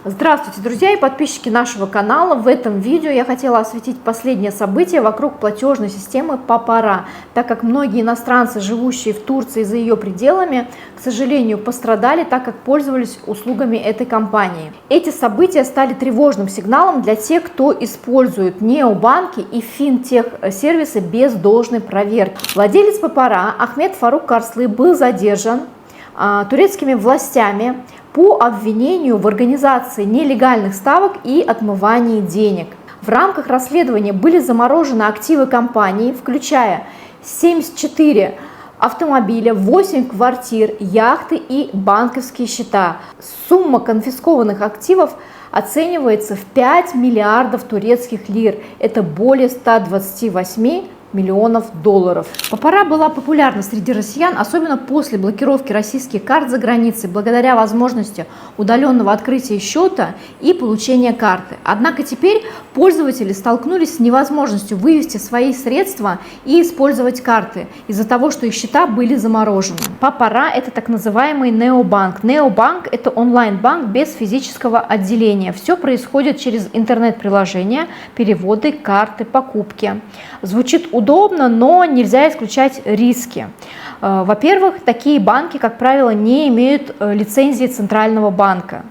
Здравствуйте, друзья и подписчики нашего канала. В этом видео я хотела осветить последние события вокруг платежной системы Papara, так как многие иностранцы, живущие в Турции и за ее пределами, к сожалению, пострадали, так как пользовались услугами этой компании. Эти события стали тревожным сигналом для тех, кто использует необанки и финтех-сервисы без должной проверки. Владелец Papara Ахмед Фарук Карслы был задержан турецкими властями по обвинению в организации нелегальных ставок и отмывании денег. В рамках расследования были заморожены активы компании, включая 74 автомобиля, 8 квартир, яхты и банковские счета. Сумма конфискованных активов оценивается в 5 миллиардов турецких лир. Это более 128 миллионов долларов. Papara была популярна среди россиян, особенно после блокировки российских карт за границей, благодаря возможности удаленного открытия счета и получения карты. Однако теперь пользователи столкнулись с невозможностью вывести свои средства и использовать карты из-за того, что их счета были заморожены. Papara – это так называемый необанк. Необанк – это онлайн-банк без физического отделения. Все происходит через интернет-приложения, переводы, карты, покупки. Звучит удобно, но нельзя исключать риски. Во-первых, такие банки, как правило, не имеют лицензии Центрального банка.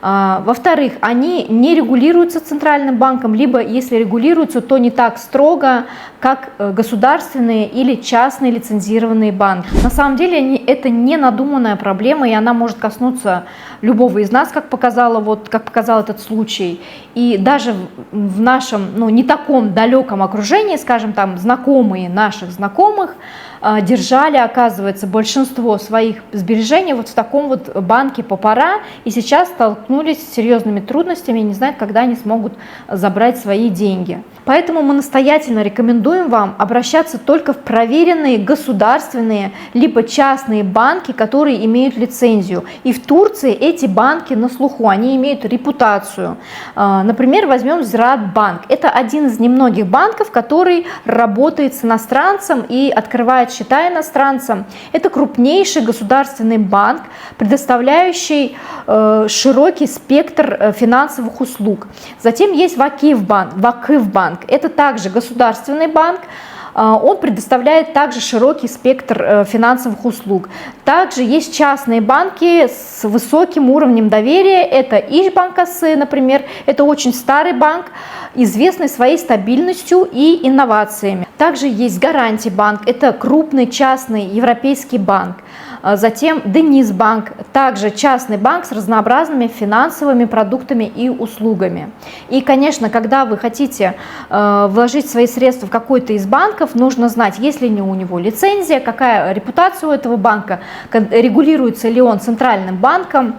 Во-вторых, они не регулируются Центральным банком, либо если регулируются, то не так строго, как государственные или частные лицензированные банки. На самом деле это не надуманная проблема, и она может коснуться любого из нас, как показал этот случай. И даже в нашем, не таком далеком окружении, скажем, там знакомые наших знакомых, держали, оказывается, большинство своих сбережений вот в таком вот банке Papara, и сейчас столкнулись с серьезными трудностями и не знают, когда они смогут забрать свои деньги. Поэтому мы настоятельно рекомендуем вам обращаться только в проверенные государственные либо частные банки, которые имеют лицензию. И в Турции эти банки на слуху, они имеют репутацию. Например, возьмем Зираат-банк. Это один из немногих банков, который работает с иностранцем и открывает счета иностранцам. Это крупнейший государственный банк, предоставляющий широкий спектр финансовых услуг. Затем есть Вакыф-банк. Это также государственный банк. Он предоставляет также широкий спектр финансовых услуг. Также есть частные банки с высоким уровнем доверия. Это Ишбанк Асы, например. Это очень старый банк, известный своей стабильностью и инновациями. Также есть Гарантий-банк. Это крупный частный европейский банк. Затем Денизбанк, также частный банк с разнообразными финансовыми продуктами и услугами. И, конечно, когда вы хотите вложить свои средства в какой-то из банков, нужно знать, есть ли у него лицензия, какая репутация у этого банка, регулируется ли он Центральным банком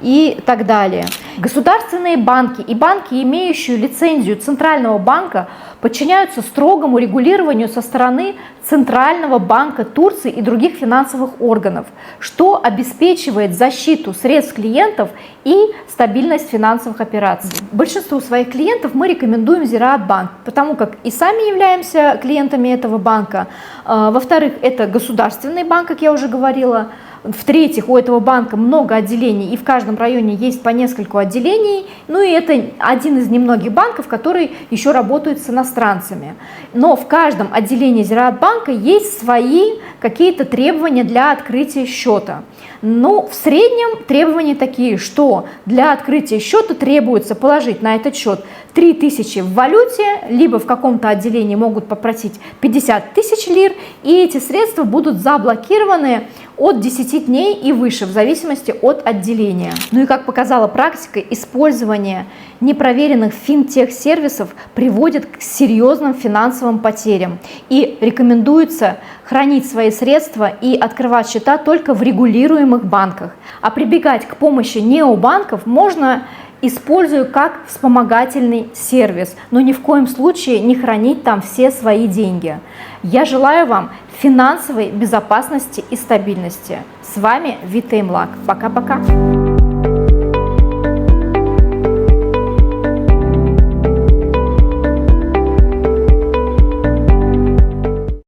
и так далее. Государственные банки и банки, имеющие лицензию Центрального банка, подчиняются строгому регулированию со стороны Центрального банка Турции и других финансовых органов, что обеспечивает защиту средств клиентов и стабильность финансовых операций. Большинству своих клиентов мы рекомендуем Зираат-банк, потому как и сами являемся клиентами этого банка. Во-вторых, это государственный банк, как я уже говорила. В-третьих, у этого банка много отделений, и в каждом районе есть по нескольку отделений. Ну и это один из немногих банков, который еще работает с иностранцами. Но в каждом отделении Зираат-банка есть свои какие-то требования для открытия счета. В среднем требования такие, что для открытия счета требуется положить на этот счет 3000 в валюте, либо в каком-то отделении могут попросить 50 тысяч лир, и эти средства будут заблокированы от 10 дней и выше, в зависимости от отделения. И как показала практика, использование непроверенных финтех-сервисов приводит к серьезным финансовым потерям. И рекомендуется хранить свои средства и открывать счета только в регулируемых банках. А прибегать к помощи необанков можно, используя как вспомогательный сервис, но ни в коем случае не хранить там все свои деньги. Я желаю вам финансовой безопасности и стабильности. С вами Вита Имлак. Пока-пока.